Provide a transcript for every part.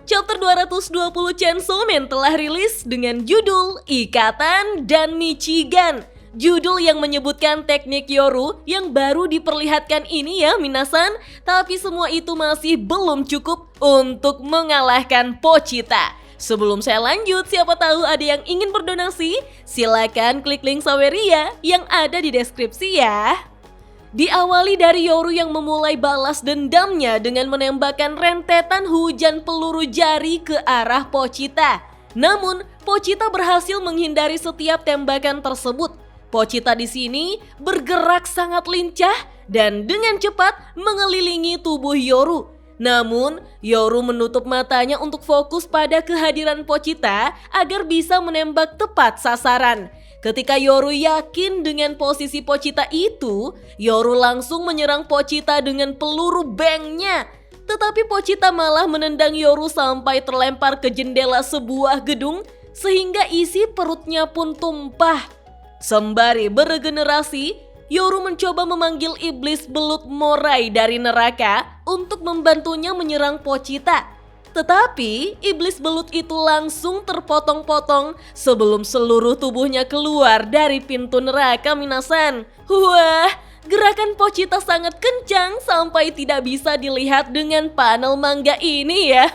Chapter 220 Chainsaw Man telah rilis dengan judul Ikatan dan Michigan. Judul yang menyebutkan teknik Yoru yang baru diperlihatkan ini ya minasan. Tapi semua itu masih belum cukup untuk mengalahkan Pochita. Sebelum saya lanjut, siapa tahu ada yang ingin berdonasi? Silakan klik link Saweria yang ada di deskripsi ya. Diawali dari Yoru yang memulai balas dendamnya dengan menembakkan rentetan hujan peluru jari ke arah Pochita. Namun, Pochita berhasil menghindari setiap tembakan tersebut. Pochita di sini bergerak sangat lincah dan dengan cepat mengelilingi tubuh Yoru. Namun, Yoru menutup matanya untuk fokus pada kehadiran Pochita agar bisa menembak tepat sasaran. Ketika Yoru yakin dengan posisi Pochita itu, Yoru langsung menyerang Pochita dengan peluru bangnya. Tetapi Pochita malah menendang Yoru sampai terlempar ke jendela sebuah gedung sehingga isi perutnya pun tumpah. Sembari beregenerasi, Yoru mencoba memanggil iblis belut Morai dari neraka untuk membantunya menyerang Pochita. Tetapi iblis belut itu langsung terpotong-potong sebelum seluruh tubuhnya keluar dari pintu neraka minasan. Wah, gerakan Pochita sangat kencang sampai tidak bisa dilihat dengan panel manga ini ya.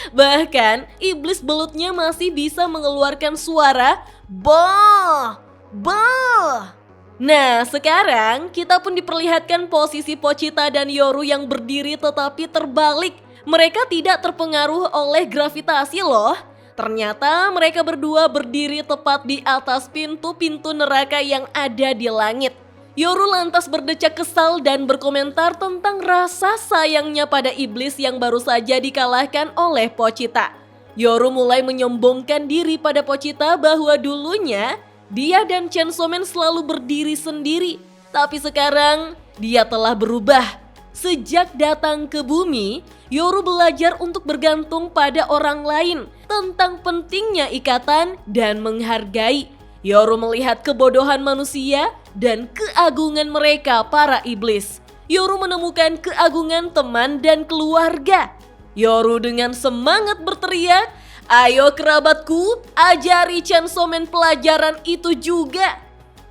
Bahkan iblis belutnya masih bisa mengeluarkan suara bah, bah. Nah, sekarang kita pun diperlihatkan posisi Pochita dan Yoru yang berdiri tetapi terbalik. Mereka tidak terpengaruh oleh gravitasi loh. Ternyata mereka berdua berdiri tepat di atas pintu-pintu neraka yang ada di langit. Yoru lantas berdecak kesal dan berkomentar tentang rasa sayangnya pada iblis yang baru saja dikalahkan oleh Pochita. Yoru mulai menyombongkan diri pada Pochita bahwa dulunya dia dan Chainsaw Man selalu berdiri sendiri. Tapi sekarang dia telah berubah. Sejak datang ke bumi, Yoru belajar untuk bergantung pada orang lain tentang pentingnya ikatan dan menghargai. Yoru melihat kebodohan manusia dan keagungan mereka para iblis. Yoru menemukan keagungan teman dan keluarga. Yoru dengan semangat berteriak, "Ayo kerabatku, ajari Chainsaw Man pelajaran itu juga."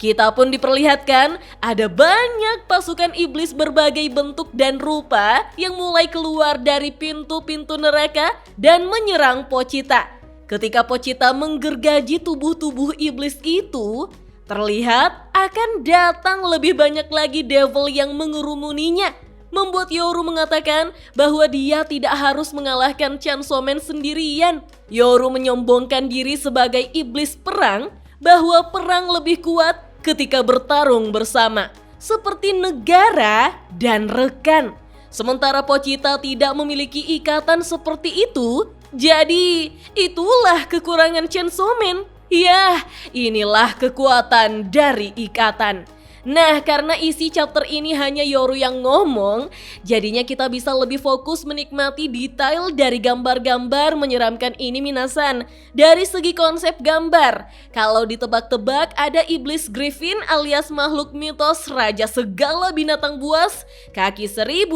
Kita pun diperlihatkan ada banyak pasukan iblis berbagai bentuk dan rupa yang mulai keluar dari pintu-pintu neraka dan menyerang Pochita. Ketika Pochita menggergaji tubuh-tubuh iblis itu, terlihat akan datang lebih banyak lagi devil yang mengerumuninya. Membuat Yoru mengatakan bahwa dia tidak harus mengalahkan Chainsaw Man sendirian. Yoru menyombongkan diri sebagai iblis perang bahwa perang lebih kuat ketika bertarung bersama, seperti negara dan rekan. Sementara Pochita tidak memiliki ikatan seperti itu, jadi itulah kekurangan Chainsaw Man. Yah, inilah kekuatan dari ikatan. Nah, karena isi chapter ini hanya Yoru yang ngomong, jadinya kita bisa lebih fokus menikmati detail dari gambar-gambar menyeramkan ini minasan. Dari segi konsep gambar, kalau ditebak-tebak ada iblis Griffin alias makhluk mitos raja segala binatang buas, kaki 1000,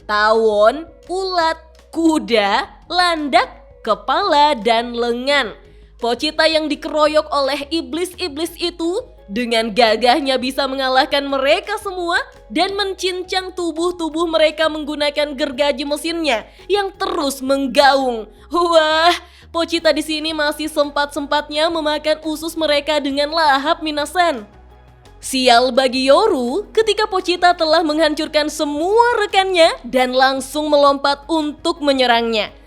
tawon, ulat, kuda, landak, kepala, dan lengan. Pochita yang dikeroyok oleh iblis-iblis itu dengan gagahnya bisa mengalahkan mereka semua dan mencincang tubuh-tubuh mereka menggunakan gergaji mesinnya yang terus menggaung. Wah, Pochita di sini masih sempat-sempatnya memakan usus mereka dengan lahap minasan. Sial bagi Yoru ketika Pochita telah menghancurkan semua rekannya dan langsung melompat untuk menyerangnya.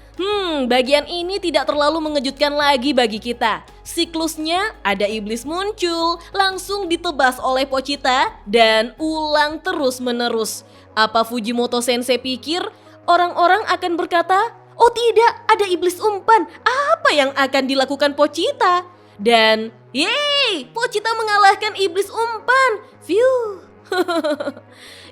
Bagian ini tidak terlalu mengejutkan lagi bagi kita. Siklusnya ada iblis muncul, langsung ditebas oleh Pochita dan ulang terus menerus. Apa Fujimoto Sensei pikir orang-orang akan berkata, "Oh tidak, ada iblis umpan, apa yang akan dilakukan Pochita?" Dan yeay, Pochita mengalahkan iblis umpan. Phew.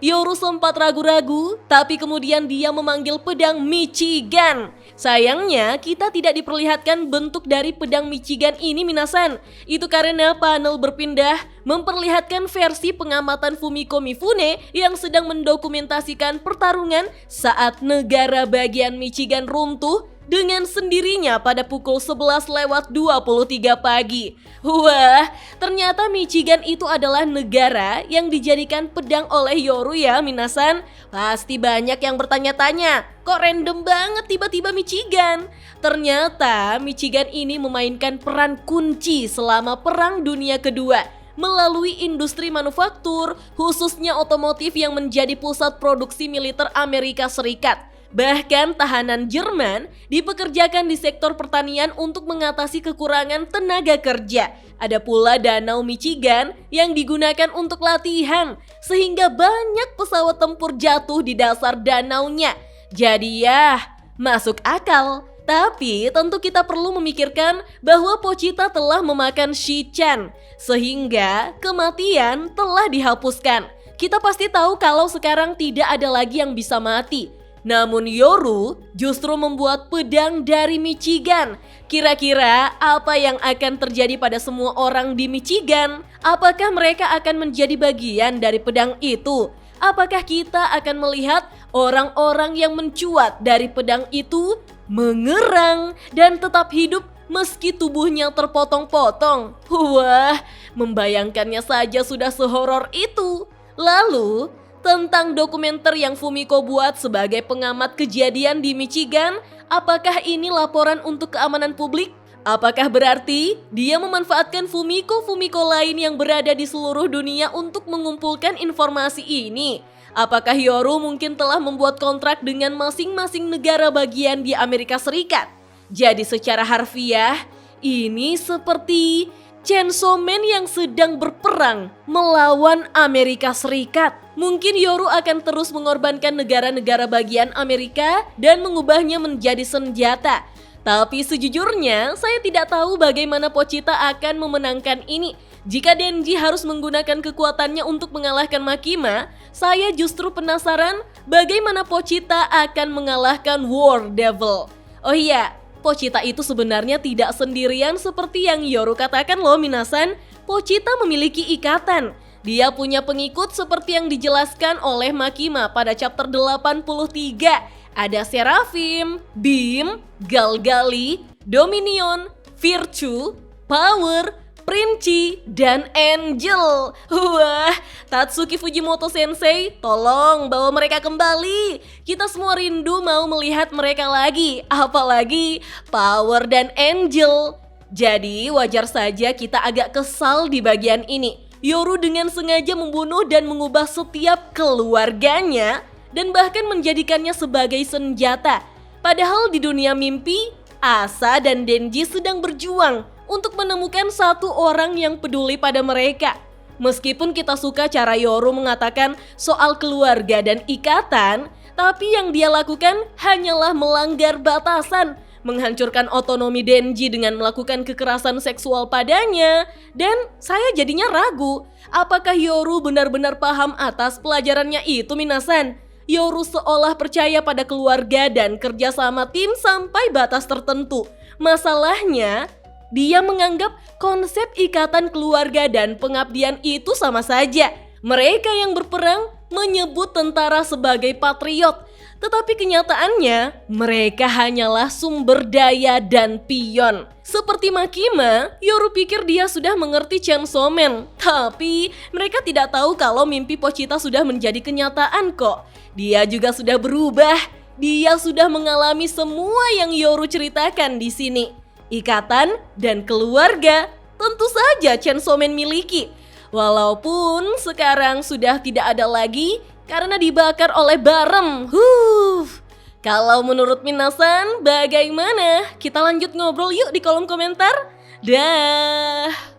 Yoru sempat ragu-ragu, tapi kemudian dia memanggil pedang Michigan. Sayangnya kita tidak diperlihatkan bentuk dari pedang Michigan ini minasan. Itu karena panel berpindah memperlihatkan versi pengamatan Fumiko Mifune yang sedang mendokumentasikan pertarungan saat negara bagian Michigan runtuh dengan sendirinya pada pukul 11:23 pagi. Wah, ternyata Michigan itu adalah negara yang dijadikan pedang oleh Yoru ya minasan. Pasti banyak yang bertanya-tanya, kok random banget tiba-tiba Michigan? Ternyata Michigan ini memainkan peran kunci selama Perang Dunia Kedua melalui industri manufaktur, khususnya otomotif yang menjadi pusat produksi militer Amerika Serikat. Bahkan tahanan Jerman dipekerjakan di sektor pertanian untuk mengatasi kekurangan tenaga kerja. Ada pula Danau Michigan yang digunakan untuk latihan, sehingga banyak pesawat tempur jatuh di dasar danaunya. Jadi ya, masuk akal. Tapi tentu kita perlu memikirkan bahwa Pochita telah memakan Shi-chan, sehingga kematian telah dihapuskan. Kita pasti tahu kalau sekarang tidak ada lagi yang bisa mati. Namun Yoru justru membuat pedang dari Michigan. Kira-kira apa yang akan terjadi pada semua orang di Michigan? Apakah mereka akan menjadi bagian dari pedang itu? Apakah kita akan melihat orang-orang yang mencuat dari pedang itu mengerang dan tetap hidup meski tubuhnya terpotong-potong? Wah, membayangkannya saja sudah sehoror itu. Lalu, tentang dokumenter yang Fumiko buat sebagai pengamat kejadian di Michigan, apakah ini laporan untuk keamanan publik? Apakah berarti dia memanfaatkan Fumiko lain yang berada di seluruh dunia untuk mengumpulkan informasi ini? Apakah Yoru mungkin telah membuat kontrak dengan masing-masing negara bagian di Amerika Serikat? Jadi secara harfiah, ini seperti Chainsaw Man yang sedang berperang melawan Amerika Serikat. Mungkin Yoru akan terus mengorbankan negara-negara bagian Amerika dan mengubahnya menjadi senjata. Tapi sejujurnya, saya tidak tahu bagaimana Pochita akan memenangkan ini. Jika Denji harus menggunakan kekuatannya untuk mengalahkan Makima, saya justru penasaran bagaimana Pochita akan mengalahkan War Devil. Oh iya, Pochita itu sebenarnya tidak sendirian seperti yang Yoru katakan loh minasan. Pochita memiliki ikatan. Dia punya pengikut seperti yang dijelaskan oleh Makima pada chapter 83. Ada Seraphim, Beam, Galgali, Dominion, Virtue, Power, Princi, dan Angel. Wah, Tatsuki Fujimoto Sensei, tolong bawa mereka kembali. Kita semua rindu mau melihat mereka lagi, apalagi Power dan Angel. Jadi wajar saja kita agak kesal di bagian ini. Yoru dengan sengaja membunuh dan mengubah setiap keluarganya dan bahkan menjadikannya sebagai senjata. Padahal di dunia mimpi, Asa dan Denji sedang berjuang untuk menemukan satu orang yang peduli pada mereka. Meskipun kita suka cara Yoru mengatakan soal keluarga dan ikatan, tapi yang dia lakukan hanyalah melanggar batasan, menghancurkan otonomi Denji dengan melakukan kekerasan seksual padanya. Dan saya jadinya ragu, apakah Yoru benar-benar paham atas pelajarannya itu minasan? Yoru seolah percaya pada keluarga dan kerja sama tim sampai batas tertentu. Masalahnya, dia menganggap konsep ikatan keluarga dan pengabdian itu sama saja. Mereka yang berperang menyebut tentara sebagai patriot, tetapi kenyataannya mereka hanyalah sumber daya dan pion. Seperti Makima, Yoru pikir dia sudah mengerti Chainsaw Man, tapi mereka tidak tahu kalau mimpi Pochita sudah menjadi kenyataan kok. Dia juga sudah berubah. Dia sudah mengalami semua yang Yoru ceritakan di sini. Ikatan dan keluarga tentu saja Chainsaw Man miliki. Walaupun sekarang sudah tidak ada lagi karena dibakar oleh Barem. Kalau menurut minasan bagaimana? Kita lanjut ngobrol yuk di kolom komentar. Dah.